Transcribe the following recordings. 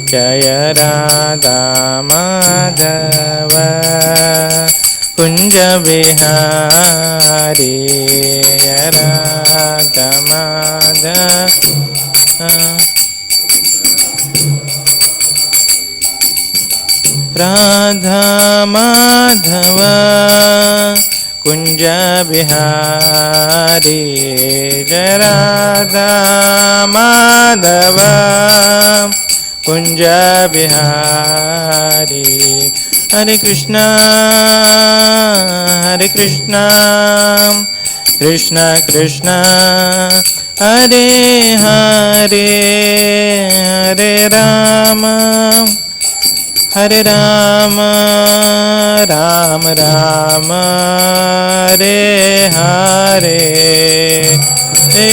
जय राधा माधव कुंज बिहारी राधा माधव राधा माधव कुंज बिहारी जय राधा माधव कुंज बिहारी हरे कृष्णा कृष्णा कृष्णा हरे हरे हरे राम राम राम हरे हरे हरे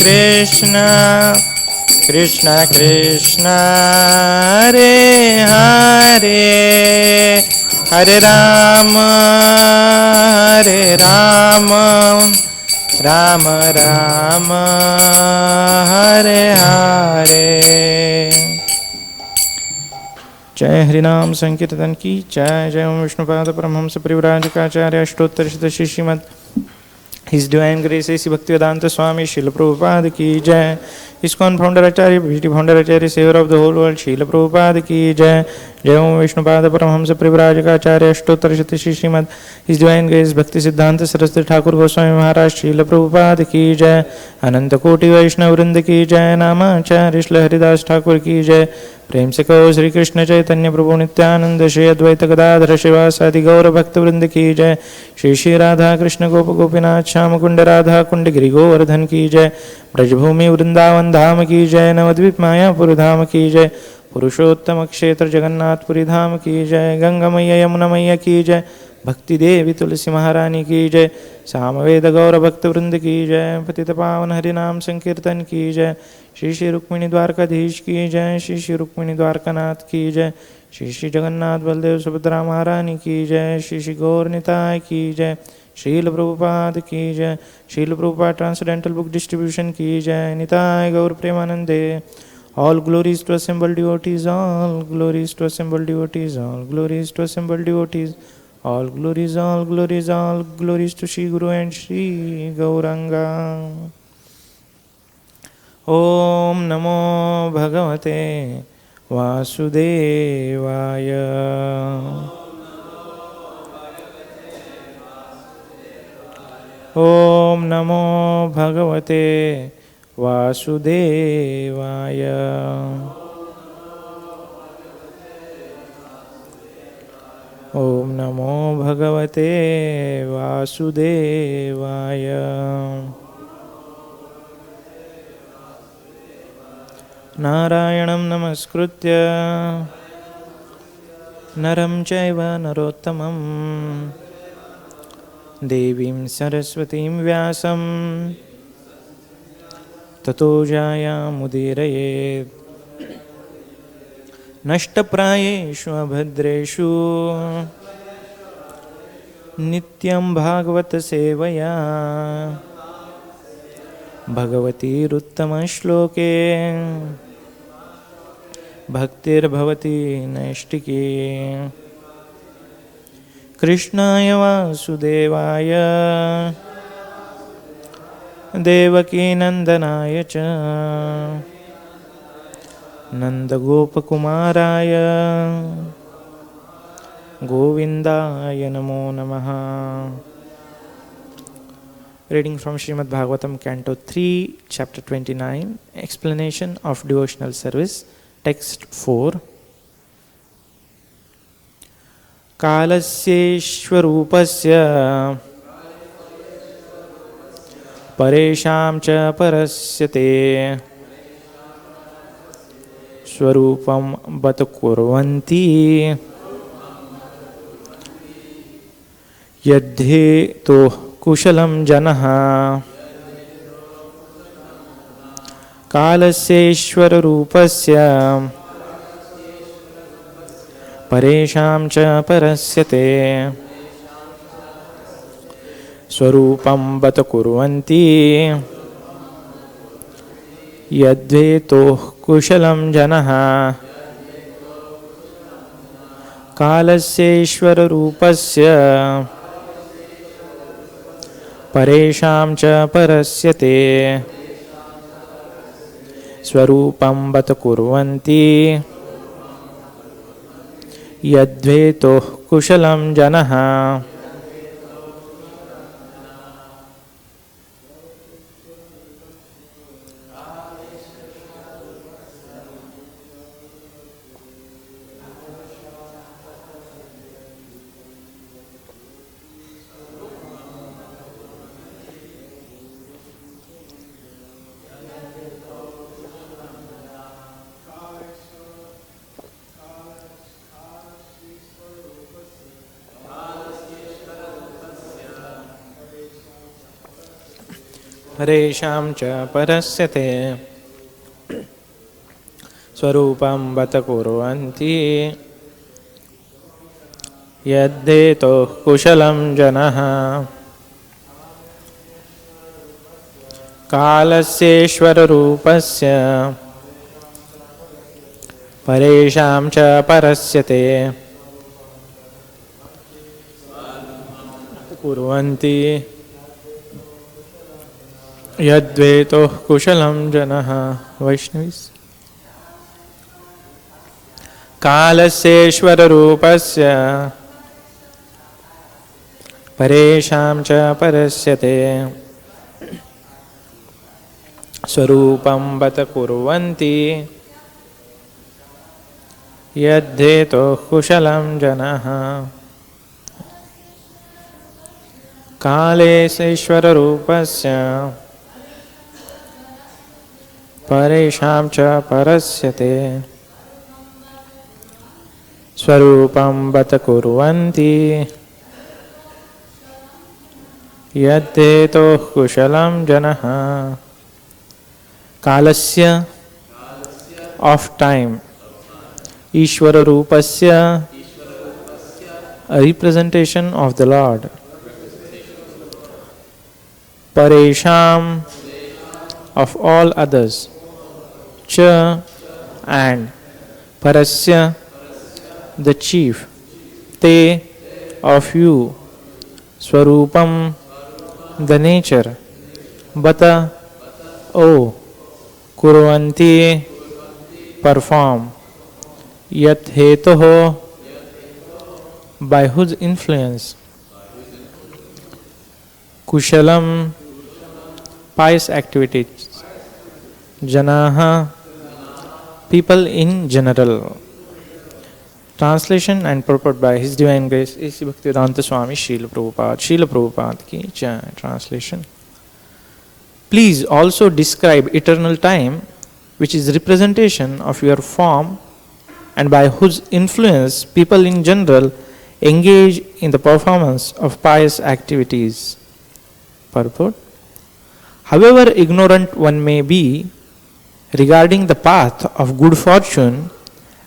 कृष्णा कृष्णा कृष्णा हरे हरे हरे राम राम राम हरे हरे। जय हरिनाम संकीर्तन की जय। जय ओम विष्णुपाद परमहंस परिव्राजकाचार्य अष्टोत्तर श्रीमद his divine grace A C Bhaktivedanta Swami Srila Prabhupada की जय। इस्कॉन फाउंडर आचार्य बीटी founder acharya saviour of the whole world Srila Prabhupada की जय। जय ओम विष्णुपाद परमहंस परिव्राजकाचार्य अष्टोत्तर श्रीमद his divine grace Bhakti Siddhanta Saraswati Thakur Goswami महाराज शिल प्रभुपाद की जय। अनंत कोटि वैष्णव वृंद की जय। नामाचार्य श्री हरिदास ठाकुर की जय। प्रेम से कहो श्री कृष्ण चैतन्य प्रभु नित्यानंद श्री अद्वैत गदाधर शिवासादि गौर भक्त वृंद की जय। श्री श्री राधा कृष्ण गोप गोपीनाथ श्याम कुंड राधा कुंड गिरि गोवर्धन की जय। ब्रजभूमि वृंदावन धाम की जय। नवद्वीप मायापुर धाम की जय। पुरुषोत्तम क्षेत्र जगन्नाथपुरी धाम की जय। गंगा मैया यमुना मैया की जय। भक्ति देवी तुलसी महारानी की जय। सामवेद गौर भक्त वृंद की जय। पतित पावन हरिनाम संकीर्तन की जय। श्री श्री रुक्मिणी द्वारकाधीश की जय। श्री श्री रुक्मिणी द्वारकानाथ की जय। श्री श्री जगन्नाथ बलदेव सुभद्रा महारानी की जय। श्री श्री गौर निताय की जय। श्रील प्रभुपाद की जय। Srila Prabhupada transcendental book distribution की जय। निताय गौर प्रेमानंदे। All glories to assembled devotees, all glories to assembled devotees, all glories to assembled devotees, all glories, all glories, all glories to Shri Guru and Shri Gauranga. Om Namo Bhagavate Vasudevaya. Om Namo Bhagavate Vasudevaya. Om Namo Bhagavate Vasudevaya. Narayanam namaskritya naram chaiva narottamam devim saraswatim vyasam ततो जायामुदीरयेत्। नष्टप्रायेषु अभद्रेषु नित्यं भागवत सेवया भगवतीरुत्तमश्लोके भक्तिर्भवति नैष्टिकी। कृष्णाय वासुदेवाय देवकी नंदनाय च नंदगोपकुमाराय गोविंदाय नमो नमः। Reading from Srimad Bhagavatam, Canto 3, Chapter 29, Explanation of Devotional Service, Text 4. kālasyeśvara-rūpasya pareṣāṁ ca parasyate svarūpam bata kurvanti yad-dhetoḥ kuśalam janāḥ kālasyeśvara-rūpasya pareṣāṁ ca parasyate svarūpam bata kurvanti yad-dhetoḥ kuśalam janāḥ kālasyeśvara-rūpasya pareṣāṁ ca parasyate svarūpam bata kurvanti yad-dhetoḥ kuśalam janāḥ. pareṣāṁ ca parasyate svarūpam bata kurvanti yad-dhetoḥ kuśalam janāḥ kālasyeśvara-rūpasya pareṣāṁ ca parasyate kurvanti yad-dhetoḥ kuśalam janāḥ. Vaishnavis. kālasyeśvara-rūpasya pareṣāṁ ca parasyate svarūpam bata kurvanti yad-dhetoḥ kuśalam janāḥ. kālasyeśvara-rūpasya pareṣāṁ ca parasyate svarūpam bata kurvanti yad-dhetoḥ kuśalam janāḥ. Kālasya, of time. īśvara-rūpasya, a representation of the Lord. pareṣāṁ, of all others. Cha, and. Parasya, the chief. Te, of you. Svarūpam, the nature. Bata, oh. Kurvanti, perform. Yat-hetoḥ, by whose influence. Kuśalam, pious activities. janāḥ, people in general. Translation and purport by His Divine Grace A.C. Bhaktivedanta Swami Srila Prabhupada. Srila Prabhupada ki jai. Translation. Please also describe eternal time, which is representation of your form and by whose influence people in general engage in the performance of pious activities. Purport. However ignorant one may be regarding the path of good fortune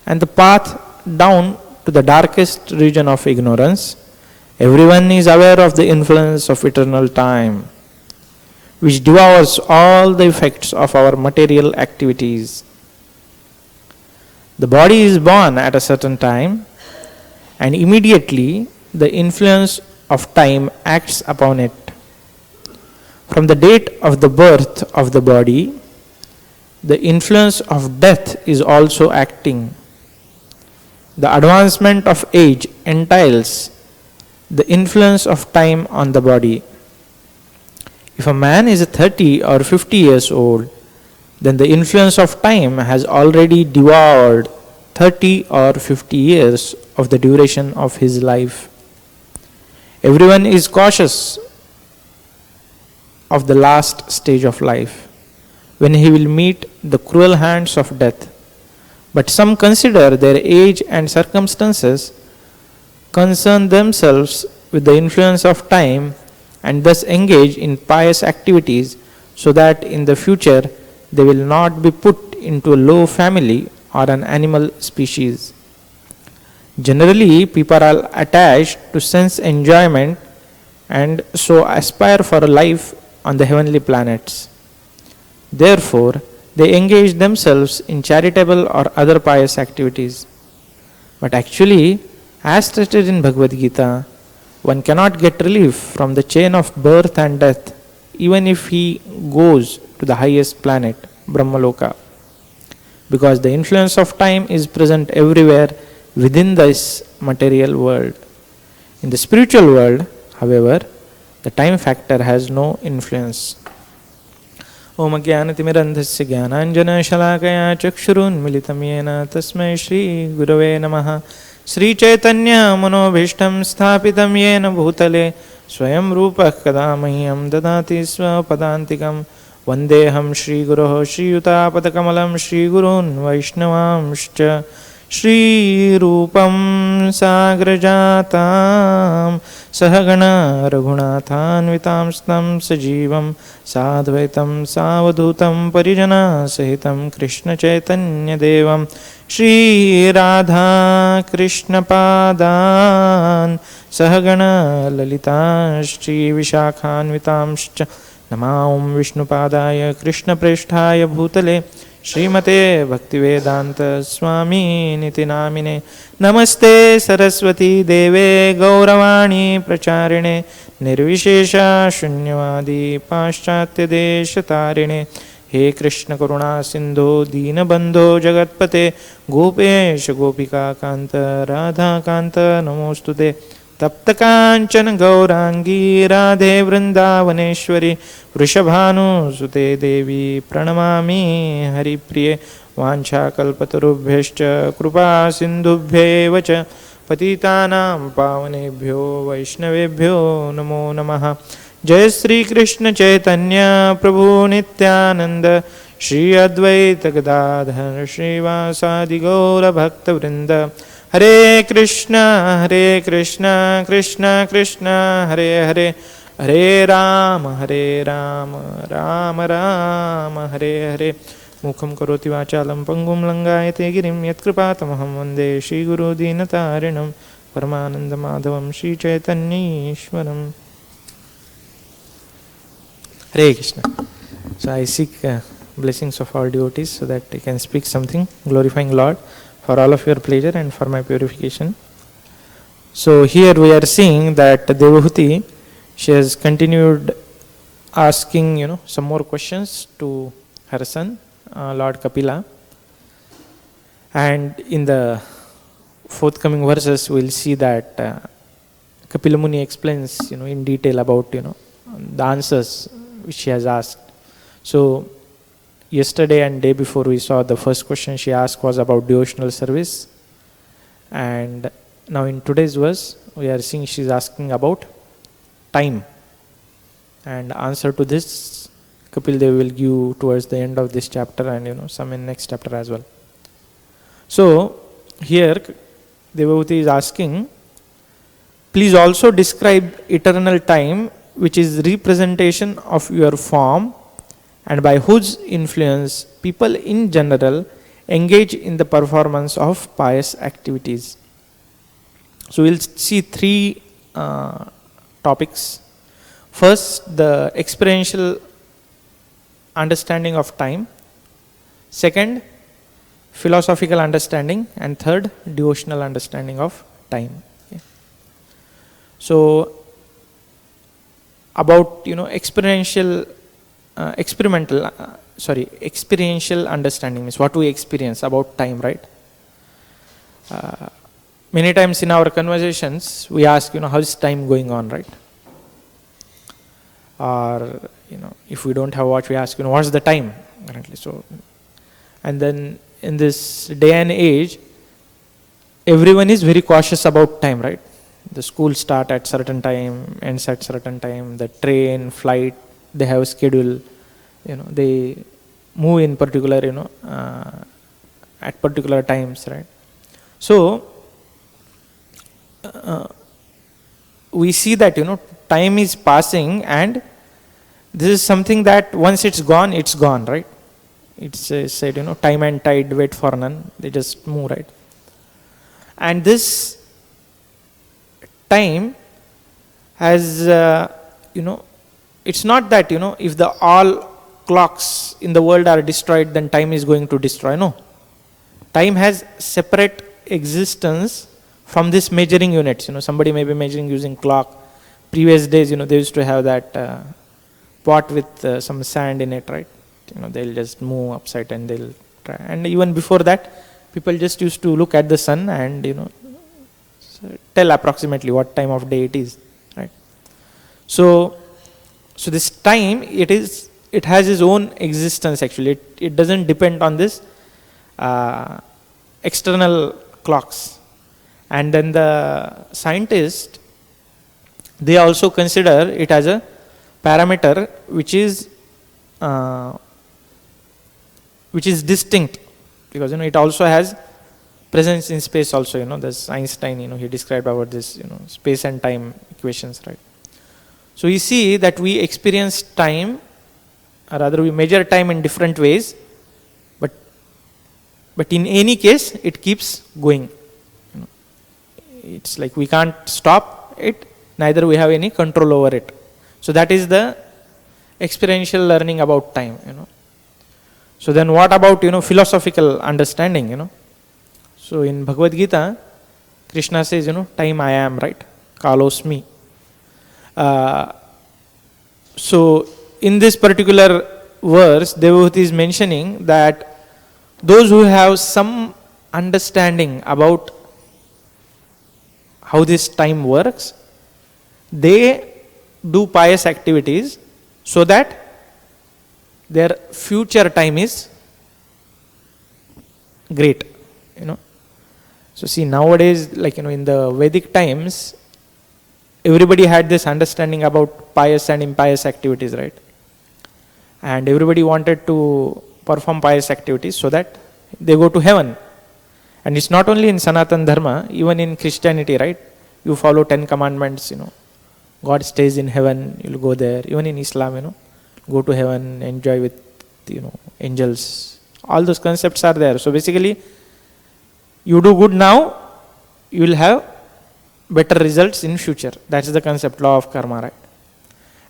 and the path down to the darkest region of ignorance, everyone is aware of the influence of eternal time, which devours all the effects of our material activities. The body is born at a certain time, and immediately the influence of time acts upon it. From the date of the birth of the body, the influence of death is also acting. The advancement of age entails the influence of time on the body. If a man is 30 or 50 years old, then the influence of time has already devoured 30 or 50 years of the duration of his life. Everyone is cautious of the last stage of life, when he will meet the cruel hands of death. But some consider their age and circumstances, concern themselves with the influence of time, and thus engage in pious activities so that in the future they will not be put into a low family or an animal species. Generally, people are attached to sense enjoyment and so aspire for a life on the heavenly planets. Therefore, they engage themselves in charitable or other pious activities. But actually, as stated in Bhagavad Gita, one cannot get relief from the chain of birth and death even if he goes to the highest planet, Brahmaloka, because the influence of time is present everywhere within this material world. In the spiritual world, however, the time factor has no influence. Om Ajnanatimirandhasya Jnananjana-shalakaya Chakshurunmilitam Yena Tasmai Shri Gurave Namaha. Sri Chaitanya Manobhishtam Sthapitam Yena Bhutale Swayam Rupah Kada Mahyam Dadati Swapadantikam Vandeham Shri Guroho Shri Yutapatakamalam Shri Gurun Vaishnavamscha Shri Rūpaṁ Sagrajatam Sahagana Raghunathanvitam Stam Sajivam Sadvaitam Savadhutam Parijana Sahitam Krishna Chaitanya Devam Shri Radha Krishna Padan Sahagana Lalita Shri Vishakhanvitamscha Namam Vishnu Padaya Krishna Presthaya Bhutale Srimate Bhaktivedanta Swami Niti Namine Namaste Saraswati Deve Gauravani Pracharine Nirvishesha Shunyavadi Paschatya Deshatarine He Krishna Karuna Sindhu Dina Bandho Jagatpate Gopesh Gopika Kanta Radha Kanta Namostute Tapta Kanchana Gaurangi Radhe Vrindavaneshwari Vrishabhanu Sute Devi Pranamami Hari Priye Vancha Kalpatarubhyascha Krupa Sindhubhye Vacha Patitanam Pavanebhyo Vaishnavebhyo Namo Namaha. Jai Sri Krishna Chaitanya Prabhu Nityananda Shri Advaita Gadadhar Shri Vasadi Gaura Bhakta Vrinda. Hare Krishna Krishna Krishna Hare Hare Hare Rama Rama Rama Hare Hare. Mukham karoti vachalam pangum langayate girim yatkripatamaham vande Shri Guru Dinatarinam Paramananda Madhavam Shri Chaitanya Ishwaram. Hare Krishna. So I seek blessings of all devotees so that I can speak something glorifying Lord for all of your pleasure and for my purification. So here we are seeing that Devahuti, she has continued asking, some more questions to her son, Lord Kapila. And in the forthcoming verses, we will see that Kapila Muni explains, in detail about, the answers which she has asked. So yesterday and day before we saw the first question she asked was about devotional service. And now in today's verse, we are seeing she is asking about time. And answer to this, Kapil Dev will give towards the end of this chapter and some in next chapter as well. So here Devahuti is asking, please also describe eternal time which is representation of your form and by whose influence people in general engage in the performance of pious activities. So we'll see three topics. First, the experiential understanding of time. Second, philosophical understanding. And third, devotional understanding of time. Okay. So about experiential understanding means what we experience about time, right? Many times in our conversations we ask, how is time going on, right? Or if we don't have watch, we ask, what's the time currently? So, and then in this day and age, everyone is very cautious about time, right? The school start at certain time, ends at certain time. The train, flight, they have a schedule. They move in particular, at particular times, right? So we see that time is passing, and this is something that once it's gone, right? It's said, time and tide wait for none. They just move, right? And this time has, it's not that, if the all clocks in the world are destroyed, then time is going to destroy. No. Time has separate existence from this measuring units. Somebody may be measuring using clock. Previous days, they used to have that pot with some sand in it, right? They'll just move upside and they'll try. And even before that, people just used to look at the sun and, tell approximately what time of day it is, right? So this time, it has its own existence actually. It doesn't depend on this external clocks. And then the scientists, they also consider it as a parameter which is distinct, because it also has presence in space also. There's Einstein, he described about this, space and time equations, right? So we see that we experience time, or rather we measure time in different ways, but in any case it keeps going. It's like we can't stop it, neither we have any control over it. So that is the experiential learning about time. So then what about philosophical understanding? So in Bhagavad Gita, Krishna says, time I am, right? Kālasmi. So in this particular verse, Devoured is mentioning that those who have some understanding about how this time works, they do pious activities so that their future time is great. So see, nowadays, like in the Vedic times, everybody had this understanding about pious and impious activities, right? And everybody wanted to perform pious activities so that they go to heaven. And it's not only in Sanatan Dharma, even in Christianity, right? You follow 10 commandments, God stays in heaven, you'll go there. Even in Islam, go to heaven, enjoy with, angels. All those concepts are there. So basically, you do good now, you will have better results in future. That's the concept, law of karma, right?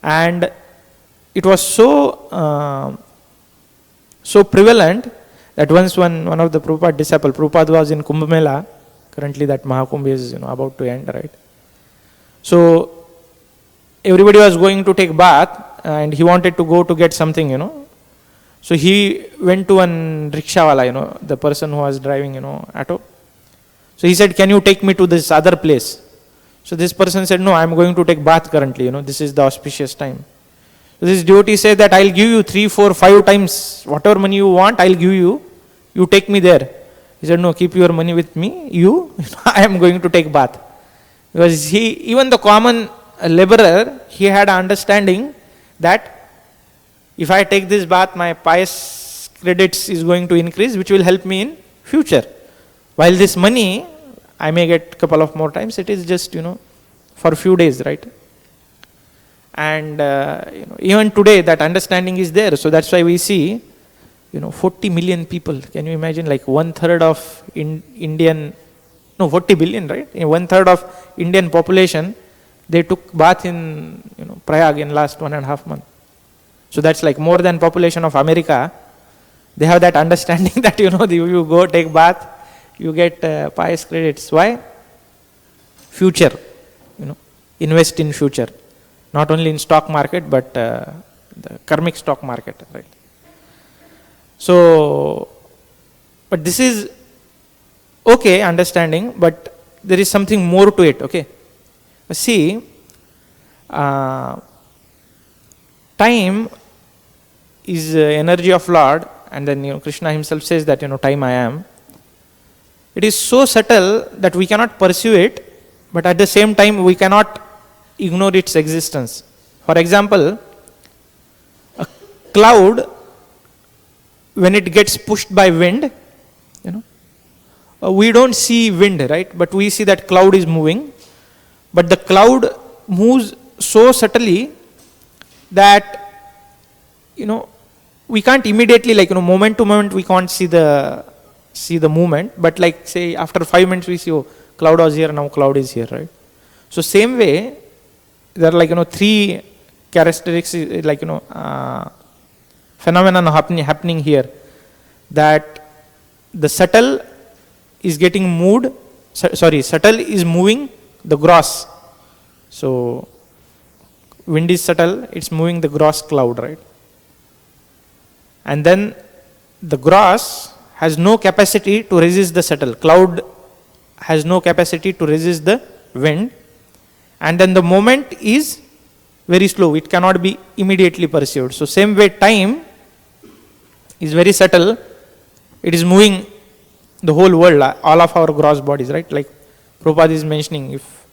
And it was so prevalent that once one of the Prabhupada disciples, Prabhupada was in Kumbh Mela. Currently that Mahakumbh is about to end, right? So everybody was going to take bath and he wanted to go to get something, So he went to an rickshawala, the person who was driving, auto. So he said, can you take me to this other place? So this person said, no, I am going to take bath currently, this is the auspicious time. So this devotee said that I'll give you 3, 4, 5 times, whatever money you want, I'll give you. You take me there. He said, no, keep your money with me. I am going to take bath. Because even the common laborer, he had an understanding that if I take this bath, my pious credits is going to increase, which will help me in future. While this money, I may get a couple of more times, it is just, for a few days, right? And, even today that understanding is there. So that's why we see, 40 million people. Can you imagine, like 1/3 of Indian, 40 billion, right? 1/3 of Indian population, they took bath in, Prayag in last 1.5 months. So that's like more than population of America. They have that understanding that, you go take bath, you get pious credits. Why? Future, invest in future. Not only in stock market, but the karmic stock market, right? So, but this is okay, understanding, but there is something more to it, okay? See, time is energy of Lord, and then Krishna himself says that time I am. It is so subtle that we cannot pursue it, but at the same time we cannot ignore its existence. For example, a cloud, when it gets pushed by wind, we don't see wind, right? But we see that cloud is moving. But the cloud moves so subtly that, we can't immediately, moment to moment, we can't see the movement. But like, say, after 5 minutes, we see, oh, cloud was here, now cloud is here, right? So same way, there are 3 characteristics, phenomenon happening here, that the subtle is getting moved, subtle is moving the gross. So wind is subtle, it's moving the gross cloud, right? And then the gross has no capacity to resist the subtle. Cloud has no capacity to resist the wind. And then the moment is very slow. It cannot be immediately perceived. So same way time is very subtle. It is moving the whole world, all of our gross bodies, right? Like Prabhupada is mentioning, if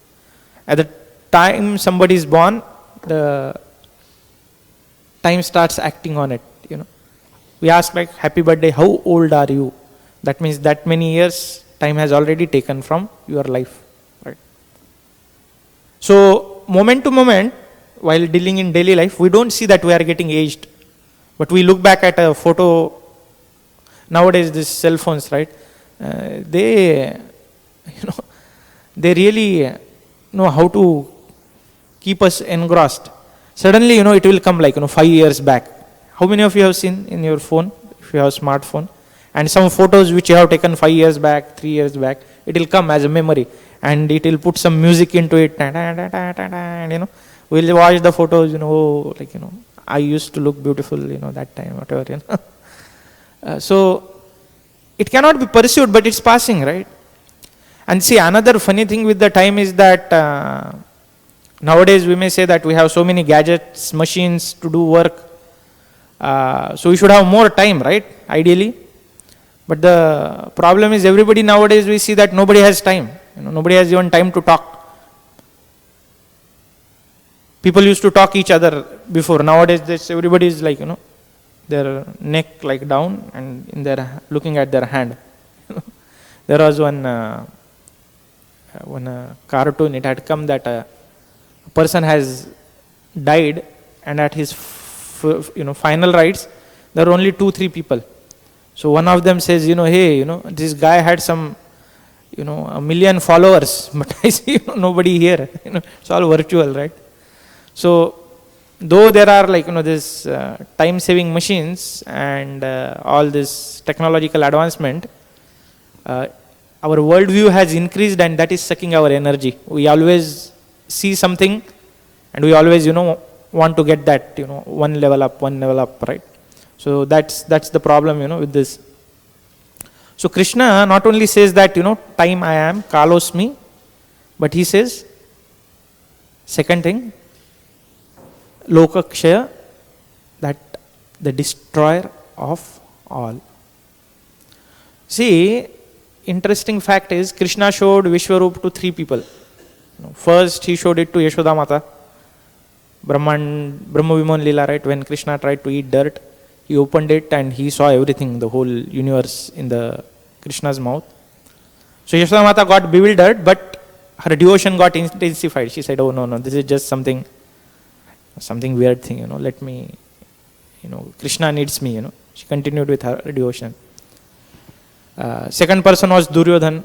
at the time somebody is born, the time starts acting on it, you know. We ask like, happy birthday, how old are you? That means that many years time has already taken from your life, right? So moment to moment, while dealing in daily life, we don't see that we are getting aged. But we look back at a photo, nowadays these cell phones, right? They really know how to keep us engrossed. Suddenly, it will come like, 5 years back. How many of you have seen in your phone, if you have a smartphone? And some photos which you have taken 5 years back, 3 years back, it will come as a memory. And it will put some music into it. And, we'll watch the photos, I used to look beautiful, that time, whatever, So, it cannot be pursued, but it's passing, right? And see, another funny thing with the time is that nowadays we may say that we have so many gadgets, machines to do work. So we should have more time, right? Ideally. But the problem is everybody nowadays, we see that nobody has time. Nobody has even time to talk. People used to talk each other before. Nowadays, everybody is like, their neck like down and in their looking at their hand. There was one cartoon. It had come that a person has died, and at his final rites, there are only 2-3 people. So one of them says, hey, this guy had some, 1 million followers, but I see nobody here. It's all virtual, right? So though there are like, this time-saving machines and all this technological advancement, our worldview has increased, and that is sucking our energy. We always see something, and we always, want to get that, one level up, right? So that's the problem, with this. So Krishna not only says that, time I am, kālasmi, but he says, second thing, lokakshaya, that the destroyer of all. See, interesting fact is, Krishna showed Vishwarup to 3 people. First, he showed it to Yashoda Mata, Brahma Vimon Lila, right? When Krishna tried to eat dirt, he opened it and he saw everything, the whole universe in the Krishna's mouth. So Yashoda Mata got bewildered, but her devotion got intensified. She said, oh no, this is just something weird thing, let me, Krishna needs me, She continued with her devotion. Second person was Duryodhan,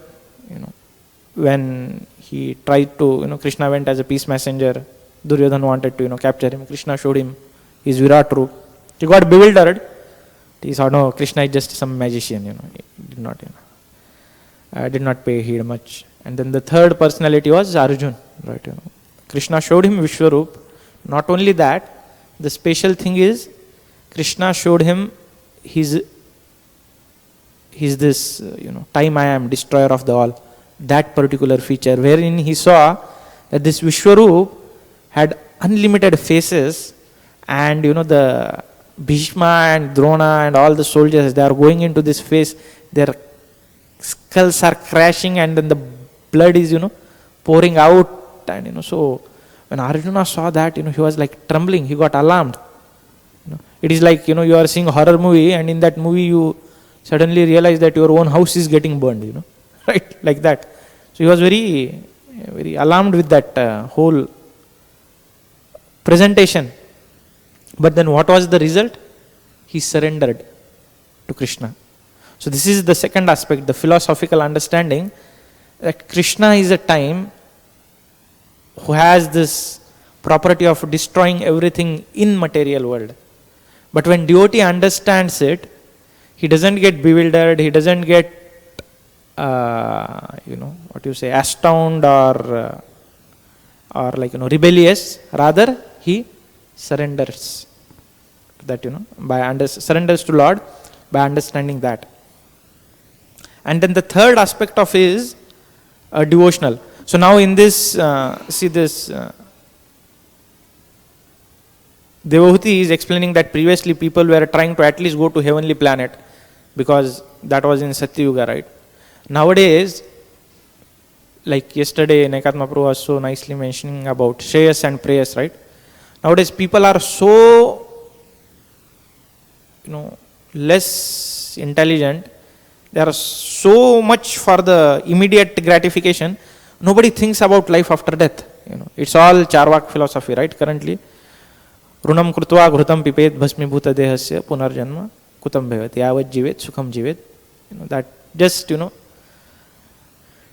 when he tried to, Krishna went as a peace messenger. Duryodhan wanted to, capture him. Krishna showed him his Virat roop. He got bewildered. He thought, no, Krishna is just some magician, He did not pay heed much. And then the third personality was Arjun, right? Krishna showed him Vishwarup. Not only that, the special thing is, Krishna showed him his this, time I am, destroyer of the all. That particular feature, wherein he saw that this Vishwarup had unlimited faces, and the Bhishma and Drona and all the soldiers, they are going into this face, their skulls are crashing, and then the blood is, pouring out, and so when Arjuna saw that, he was like trembling, he got alarmed. It is like, you are seeing a horror movie, and in that movie you suddenly realize that your own house is getting burned, right? Like that. So he was very, very alarmed with that whole presentation. But then what was the result? He surrendered to Krishna. So this is the second aspect, the philosophical understanding that Krishna is a time who has this property of destroying everything in material world. But when devotee understands it, he doesn't get bewildered, he doesn't get, astounded or rebellious. Rather, he surrenders. That, surrenders to Lord by understanding that. And then the third aspect of is devotional. So now in this, Devotee is explaining that previously people were trying to at least go to heavenly planet, because that was in Satyuga, right? Nowadays, like yesterday, Nekatma Prabhu was so nicely mentioning about Shreyas and Preyas, right? Nowadays people are so, less intelligent. They are so much for the immediate gratification. Nobody thinks about life after death. It's all Charvak philosophy, right? Currently, Runam krutva ghrutam pipet bhasmibhuta dehasya punarjanma kutam bhavat yavat jivet sukham jivet. That just,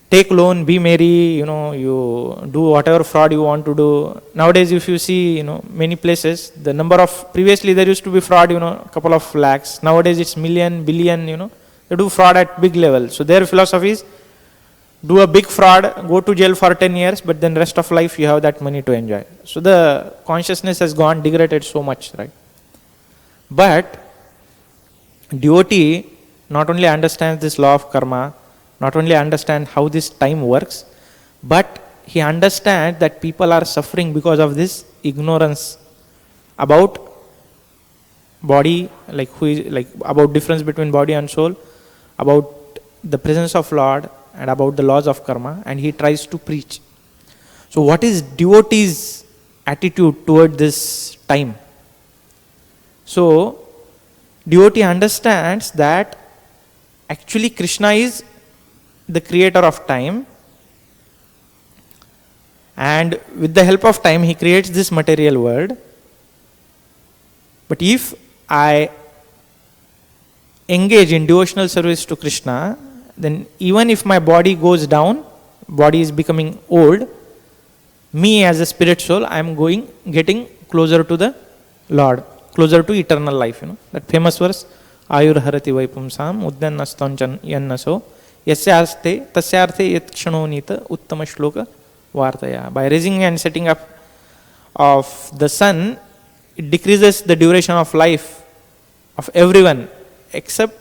take loan, be merry, you do whatever fraud you want to do. Nowadays, if you see, many places, the number of, previously there used to be fraud, a couple of lakhs. Nowadays it's million, billion, they do fraud at big level. So their philosophy is, do a big fraud, go to jail for 10 years, but then rest of life you have that money to enjoy. So the consciousness has gone degraded so much, right? But devotee not only understands this law of karma, not only understand how this time works, but he understands that people are suffering because of this ignorance about body, about difference between body and soul, about the presence of Lord, and about the laws of karma, and he tries to preach. So what is devotee's attitude toward this time? So devotee understands that actually Krishna is the creator of time, and with the help of time he creates this material world. But if I engage in devotional service to Krishna, then even if my body goes down, body is becoming old, me as a spirit soul, I am getting closer to the Lord, closer to eternal life. That famous verse, Ayur harati vaipumsam uddannaston yannaso yasyaste tasyarthe yat kshanonita uttama shloka vartaya. By raising and setting up of the sun, it decreases the duration of life of everyone except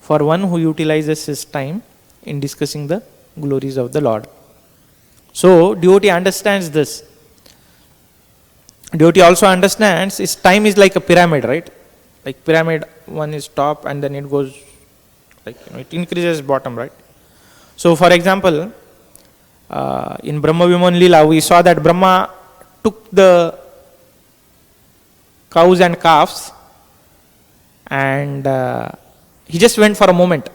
for one who utilizes his time in discussing the glories of the Lord. So devotee understands this. Devotee also understands his time is like a pyramid, right? Like pyramid, one is top and then it goes it increases bottom, right? So for example, in Brahma Vimon Leela, we saw that Brahma took the cows and calves and he just went for a moment.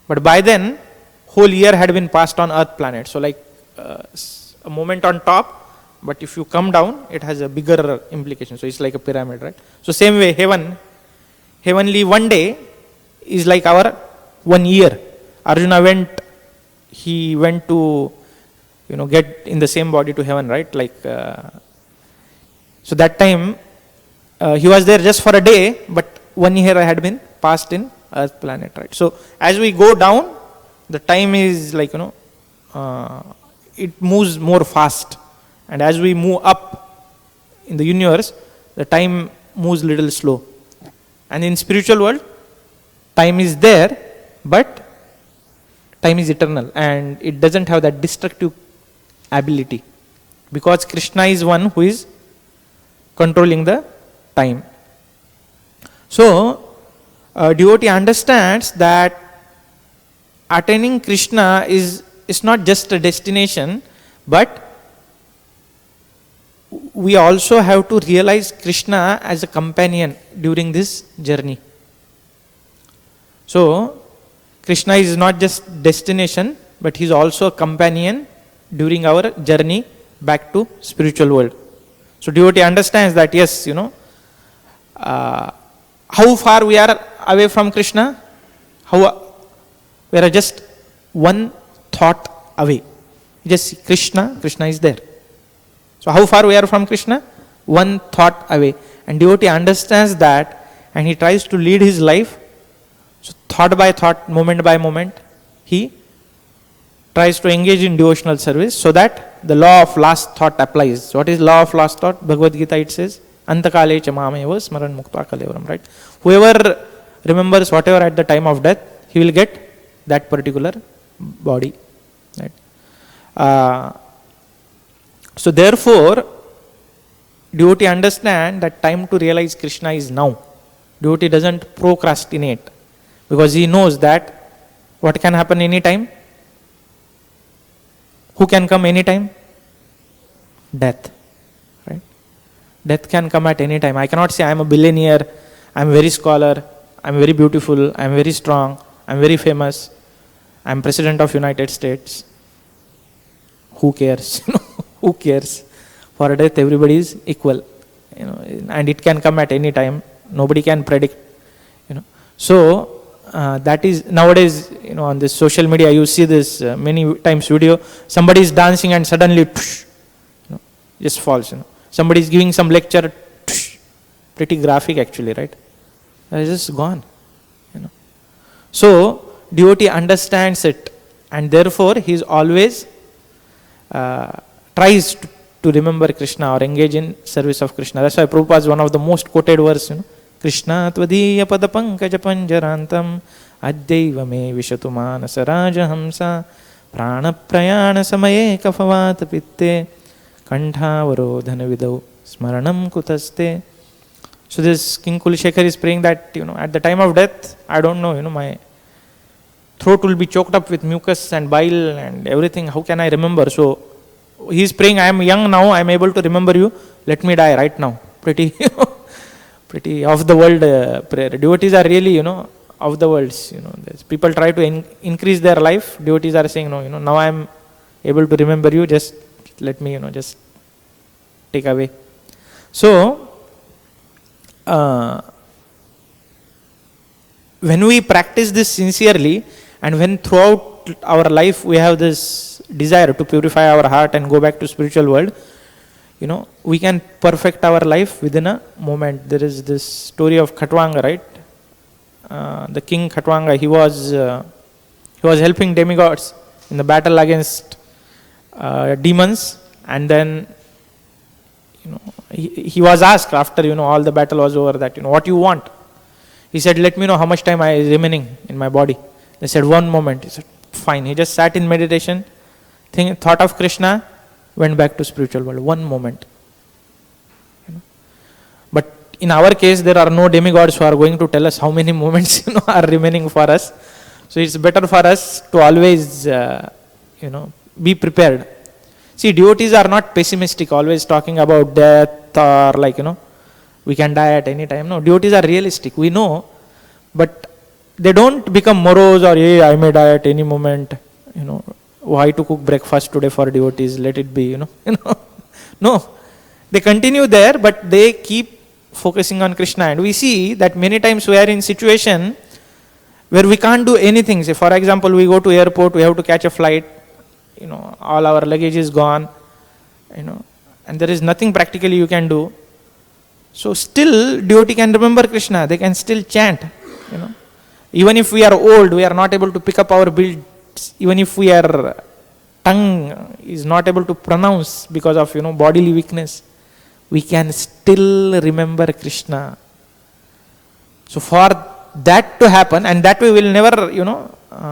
But by then, whole year had been passed on earth planet. So a moment on top, but if you come down, it has a bigger implication. So it's like a pyramid, right? So same way, heavenly one day is like our 1 year. Arjuna he went to, get in the same body to heaven, right? So that time, he was there just for a day, but 1 year had been passed in earth planet, right? So as we go down, the time is it moves more fast. And as we move up in the universe, the time moves little slow. And in spiritual world, time is there, but time is eternal and it doesn't have that destructive ability, because Krishna is one who is controlling the time. So devotee understands that attaining Krishna is not just a destination, but we also have to realize Krishna as a companion during this journey. So Krishna is not just destination, but he is also a companion during our journey back to spiritual world. So devotee understands that yes, how far we are away from Krishna? We are just one thought away. Just see Krishna is there. So how far we are from Krishna? One thought away. And devotee understands that and he tries to lead his life. So thought by thought, moment by moment, he tries to engage in devotional service so that the law of last thought applies. What is law of last thought? Bhagavad Gita, it says, Antakale cha mameva smaran mukta kalevaram, right? Whoever remembers whatever at the time of death, he will get that particular body, right? So therefore, devotee understand that time to realize Krishna is now. Devotee doesn't procrastinate because he knows that what can happen anytime? Who can come anytime? Death, right? Death can come at any time. I cannot say I am a billionaire, I am a very scholar, I am very beautiful, I am very strong, I am very famous, I am President of United States. Who cares? Who cares? For death, everybody is equal, and it can come at any time. Nobody can predict, So that is nowadays, on this social media, you see this many times video. Somebody is dancing and suddenly, just falls. Somebody is giving some lecture, pretty graphic actually, right? That is just gone. So devotee understands it, and therefore he is always tries to remember Krishna or engage in service of Krishna. That's why Prabhupada is one of the most quoted verses. Krishna tvadiya padapankaja panjarantam addaiva me vishatu manasa rajahamsa prana prayana samaye kafavat pitte kantavarodhana vidau smaranam kutaste. So this King Kulshekhar is praying that, at the time of death, I don't know, my throat will be choked up with mucus and bile and everything. How can I remember? So he is praying, I am young now, I am able to remember you. Let me die right now. Pretty off the world prayer. Devotees are really, of the worlds. People try to increase their life. Devotees are saying, no, now I am able to remember you. Just let me, just take away. So when we practice this sincerely, and when throughout our life we have this desire to purify our heart and go back to spiritual world, we can perfect our life within a moment. There is this story of Khatwanga, right? The king Khatwanga, he was helping demigods in the battle against demons, and then he was asked after all the battle was over that what you want. He said, let me know how much time is remaining in my body. They said 1 moment. He said, fine. He just sat in meditation, thought of Krishna, went back to spiritual world. 1 moment. But in our case, there are no demigods who are going to tell us how many moments are remaining for us. So it's better for us to always be prepared. See, devotees are not pessimistic, always talking about death or we can die at any time. No, devotees are realistic. We know, but they don't become morose or I may die at any moment. Why to cook breakfast today for devotees? Let it be. No, they continue there, but they keep focusing on Krishna. And we see that many times we are in situation where we can't do anything. Say, for example, we go to airport, we have to catch a flight. All our luggage is gone. And there is nothing practically you can do. So still, devotee can remember Krishna. They can still chant. Even if we are old, we are not able to pick up our builds. Even if our tongue is not able to pronounce because of bodily weakness, we can still remember Krishna. So for that to happen, and that way we will never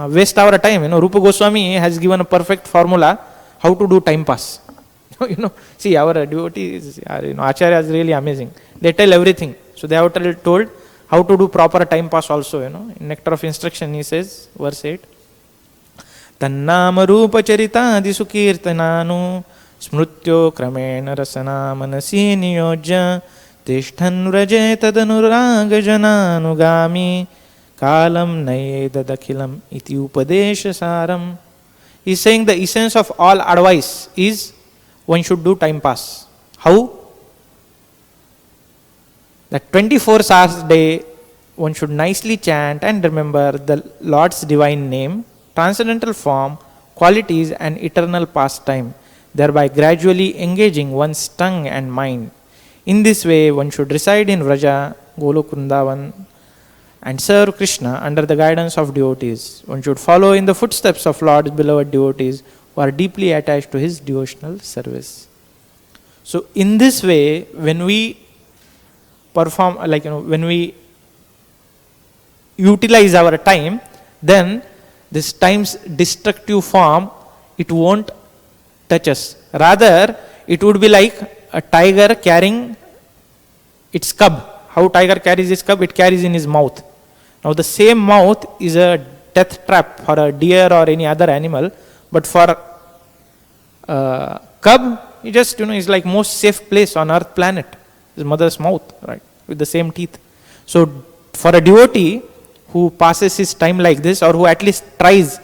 waste our time. Rupa Goswami has given a perfect formula how to do time pass. See, our devotees, Acharya is really amazing. They tell everything. So they have told how to do proper time pass also. In Nectar of Instruction, he says, verse 8, Tannama Rupa Charita Disukirtananu Smrutyo Kramena Rasana Manasi Niyojya Tishthan Vraje Tadanuraga Jananugami Kālam Nayedadakhilam Iti Upadesha Saram. He is saying the essence of all advice is one should do time pass. How? That 24 hours a day, one should nicely chant and remember the Lord's divine name, transcendental form, qualities and eternal pastime, thereby gradually engaging one's tongue and mind In this way, one should reside in Vraja, Golok Vrindavan, and serve Krishna under the guidance of devotees. One should follow in the footsteps of Lord's beloved devotees who are deeply attached to his devotional service. So in this way, when we perform, when we utilize our time, then this time's destructive form, it won't touch us. Rather, it would be like a tiger carrying its cub. How tiger carries his cub? It carries in his mouth. Now the same mouth is a death trap for a deer or any other animal, but for cub, it just is like most safe place on earth planet, his mother's mouth, right, with the same teeth. So for a devotee who passes his time like this, or who at least tries,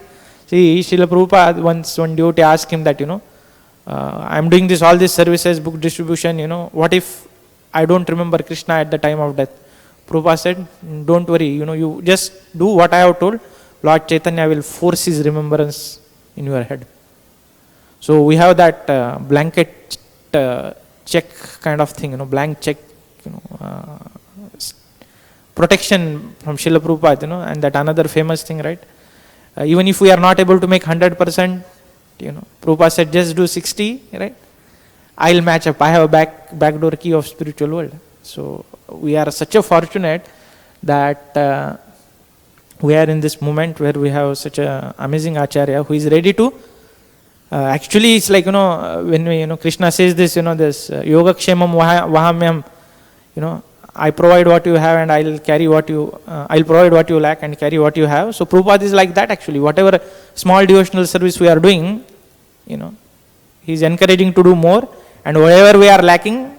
see, Srila Prabhupada, once one devotee asked him that, I am doing all these services, book distribution, what if I don't remember Krishna at the time of death? Prabhupada said, don't worry, you just do what I have told. Lord Chaitanya will force his remembrance in your head. So we have that blanket check kind of thing, blank check, protection from Srila Prabhupada, and that another famous thing, right? Even if we are not able to make 100%, Prabhupada said just do 60, right? I'll match up. I have a backdoor key of spiritual world. So we are such a fortunate that we are in this moment where we have such an amazing Acharya who is ready to actually, it's like, when we, Krishna says this, this yoga kshemam vahamyam, I provide what you have and I'll provide what you lack and carry what you have. So Prabhupada is like that actually. Whatever small devotional service we are doing, he's encouraging to do more, and whatever we are lacking,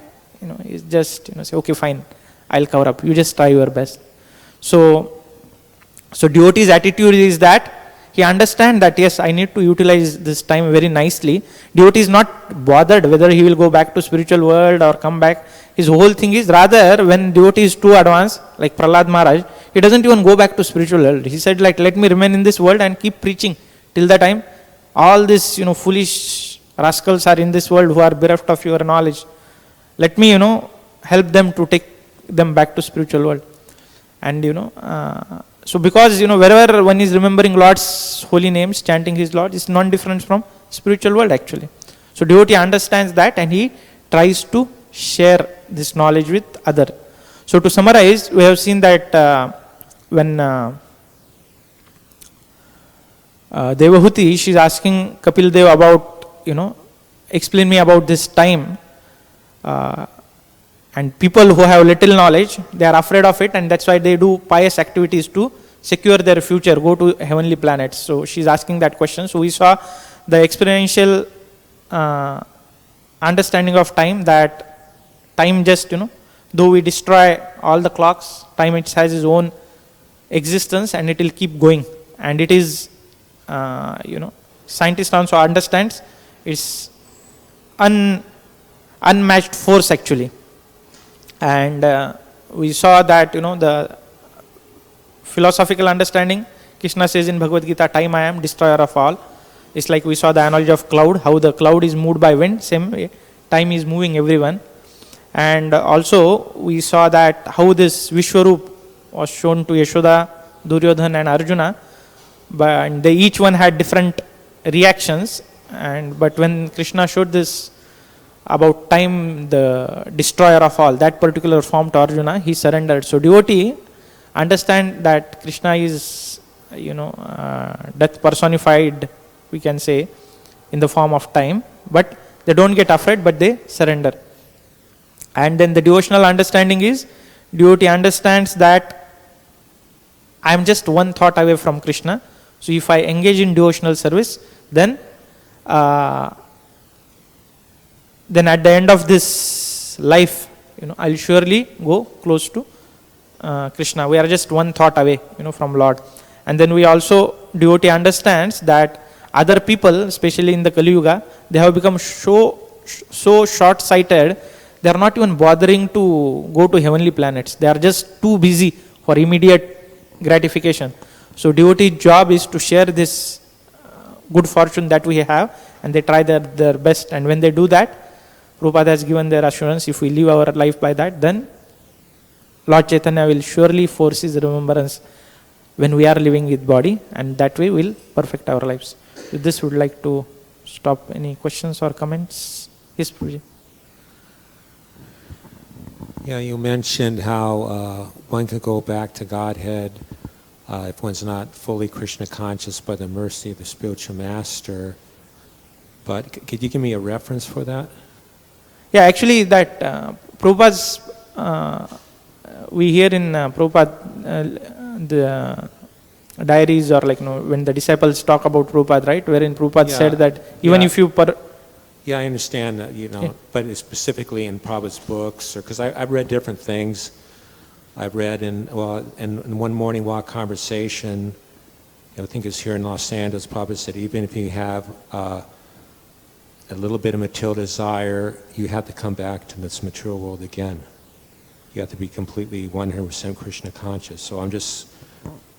he's just, say, okay, fine, I'll cover up. You just try your best. So devotee's attitude is that he understands that, yes, I need to utilize this time very nicely. Devotee is not bothered whether he will go back to spiritual world or come back. His whole thing is, rather, when devotee is too advanced, like Prahlad Maharaj, he doesn't even go back to spiritual world. He said, let me remain in this world and keep preaching till the time all these, foolish rascals are in this world who are bereft of your knowledge. Let me, help them to take them back to spiritual world. And, so because, wherever one is remembering Lord's holy names, chanting his Lord, is non-different from spiritual world actually. So devotee understands that and he tries to share this knowledge with other. So to summarize, we have seen that when Devahuti, she is asking Kapil Dev about, explain me about this time. And people who have little knowledge, they are afraid of it, and that's why they do pious activities to secure their future, go to heavenly planets. So she's asking that question. So we saw the experiential understanding of time, that time just, though we destroy all the clocks, time it has its own existence and it will keep going. And it is, scientist also understands it's unmatched force actually. And we saw that, the philosophical understanding, Krishna says in Bhagavad Gita, time I am, destroyer of all. It's like we saw the analogy of cloud, how the cloud is moved by wind, same way, time is moving everyone. And also we saw that how this Vishwarup was shown to Yashoda, Duryodhan and Arjuna, but they each one had different reactions. But when Krishna showed this about time, the destroyer of all, that particular form to Arjuna, he surrendered. So devotee understand that Krishna is, death personified, we can say, in the form of time, but they don't get afraid, but they surrender. And then the devotional understanding is, devotee understands that I am just one thought away from Krishna. So if I engage in devotional service, then at the end of this life, I'll surely go close to Krishna. We are just one thought away, from Lord. And then we also, devotee understands that other people, especially in the Kali Yuga, they have become so short-sighted, they are not even bothering to go to heavenly planets. They are just too busy for immediate gratification. So devotee's job is to share this good fortune that we have, and they try their best. And when they do that, Prabhupada has given their assurance, if we live our life by that, then Lord Chaitanya will surely force his remembrance when we are living with body, and that way we'll perfect our lives. With this, would like to stop. Any questions or comments? Yes, Prabhuji. Yeah, you mentioned how one could go back to Godhead if one's not fully Krishna conscious by the mercy of the spiritual master. But could you give me a reference for that? Yeah, actually that Prabhupada's, we hear in Prabhupada the diaries, or when the disciples talk about Prabhupada, right, wherein Prabhupada said that even if you yeah, I understand that, but it's specifically in Prabhupada's books, or because I've read different things. I've read in one morning walk conversation, I think it's here in Los Angeles, Prabhupada said even if you have a little bit of material desire, you have to come back to this material world again. You have to be completely 100% Krishna conscious. So I'm just,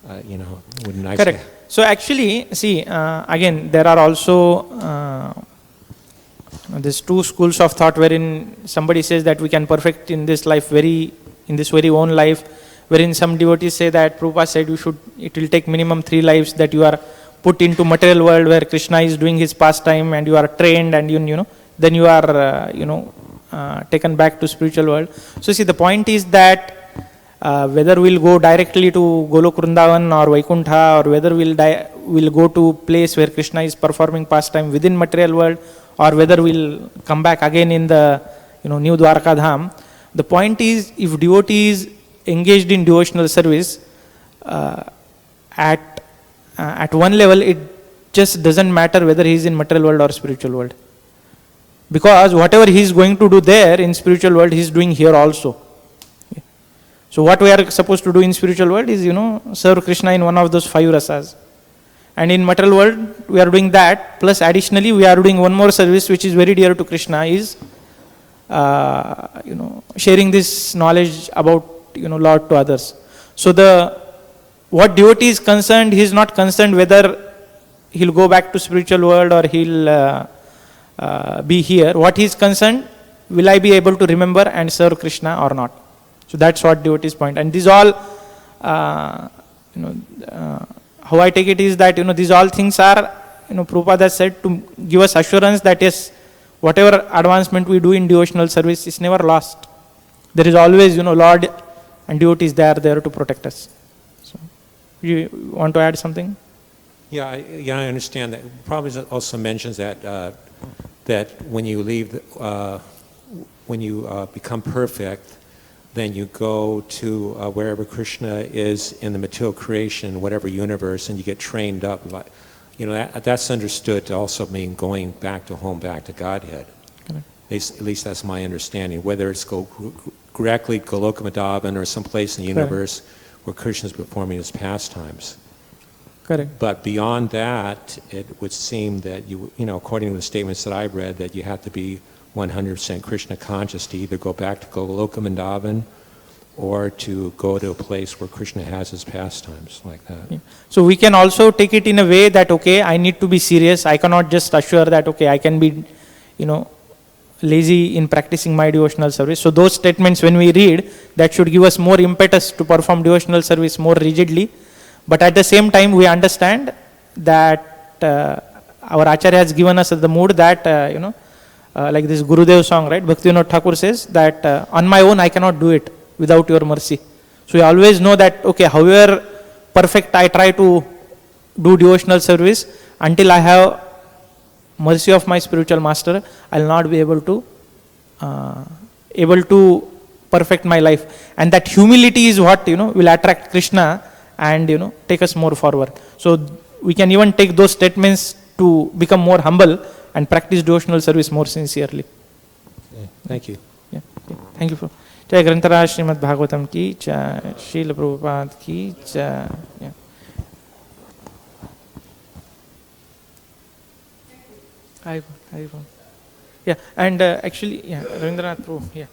wouldn't I correct. So actually, see, again, there are also there's two schools of thought wherein somebody says that we can perfect in this life in this very own life, wherein some devotees say that Prabhupada said it will take minimum 3 lives, that you are put into material world where Krishna is doing his pastime and you are trained, and then you are taken back to spiritual world. So see, the point is that whether we'll go directly to Golok Vrindavan or Vaikuntha, or whether we'll go to place where Krishna is performing pastime within material world, or whether we'll come back again in the new Dwarka Dham. The point is, if devotee is engaged in devotional service, at one level it just doesn't matter whether he is in material world or spiritual world, because whatever he is going to do there in spiritual world, he is doing here also. So what we are supposed to do in spiritual world is serve Krishna in one of those 5 rasas. And in material world, we are doing that. Plus, additionally, we are doing one more service which is very dear to Krishna, is sharing this knowledge about Lord to others. So what devotee is concerned, he is not concerned whether he'll go back to spiritual world or he'll be here. What he is concerned, will I be able to remember and serve Krishna or not? So that's what devotee's point. And these all, how I take it is that, these all things are, Prabhupada has said to give us assurance that yes, whatever advancement we do in devotional service is never lost. There is always, Lord and devotees, they are there to protect us. So, you want to add something? Yeah, I understand that. Prabhupada also mentions that that when you leave, when you become perfect, then you go to wherever Krishna is in the material creation, whatever universe, and you get trained up. That's understood to also mean going back to home, back to Godhead. At least that's my understanding. Whether it's directly Goloka Vrindavan or someplace in the universe where Krishna is performing his pastimes. Correct. But beyond that, it would seem that according to the statements that I've read, that you have to be 100% Krishna conscious to either go back to Goloka Vrindavan or to go to a place where Krishna has his pastimes, like that. Yeah. So we can also take it in a way that, okay, I need to be serious. I cannot just assure that, okay, I can be, lazy in practicing my devotional service. So those statements, when we read, that should give us more impetus to perform devotional service more rigidly. But at the same time, we understand that our Acharya has given us the mood that, like this Gurudev song, right? Bhaktivinoda Thakur says that on my own I cannot do it without your mercy. So we always know that, okay, however perfect I try to do devotional service, until I have mercy of my spiritual master, I will not be able to perfect my life. And that humility is what will attract Krishna and take us more forward. So we can even take those statements to become more humble and practice devotional service more sincerely. Okay. Thank you. Yeah. Okay. Thank you. Jai Grantaraj Srimad Bhagavatam ki jai, Srila Prabhupada ki jai. Yeah. Hi. Yeah, and actually, yeah, Ravindranath Prabhu, yeah.